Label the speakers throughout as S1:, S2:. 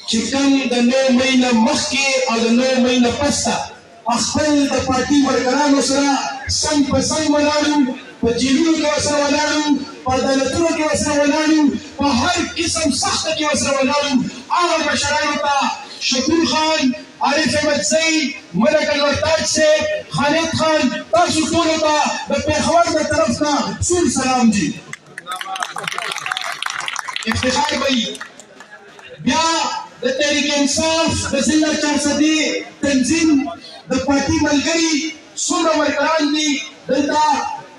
S1: چې کوم د 9 مۍ نه مخکې او د 9 مۍ نه پسته خپل د پارټي ورکرانو سره څنګ په څنګ ولاړو، په جیلونو کې ورسره ولاړو، په عدالتونو کې ورسره ولاړو، په هر قسم سخته کې ورسره ولاړو. هغه مشرانو ته شکور خان، عارف احمد سید، ملک الورتاج صاحب، خالد خان، تاسو ټولو ته د پېښور د طرف نه سور سلام دي. افتخار به وي. بیا د تحریک انصاف د ضلع 400 تنظیم د پارټي ملګري څومره ورکران دي دلته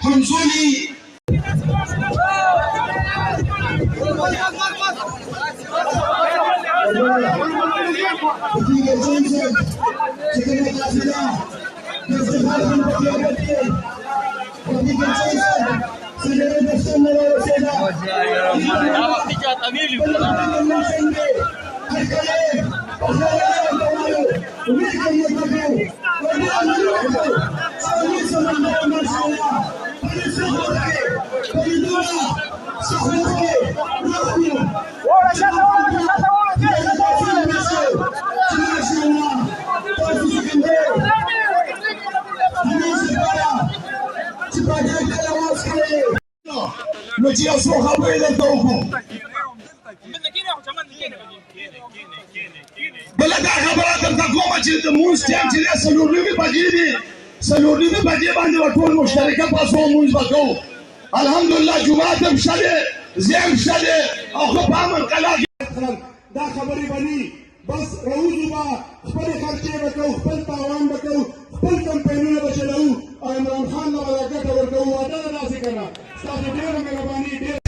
S1: همزولي نو چې یو څو خبرې درته وکړو. بله دا خبره درته کومه چې د مونځ ټایم چې دی 4:30 بجې دي، 4:30 بجې باندې به ټول مشترکه پاسو مونځ به کوو. الحمدلله جومات هم ښه دی، ځای هم ښه دی او ښه په امن کلا کې دا خبرې به ني. بس راوځو به خپلې خرچې به کوو، خپل تاوان به کوو، خپل کمپاینونه به چلوو او عمران خان له به دا ګټه ورکوو. واده ده داسې که نه؟ ستاسو ډېره مهرباني.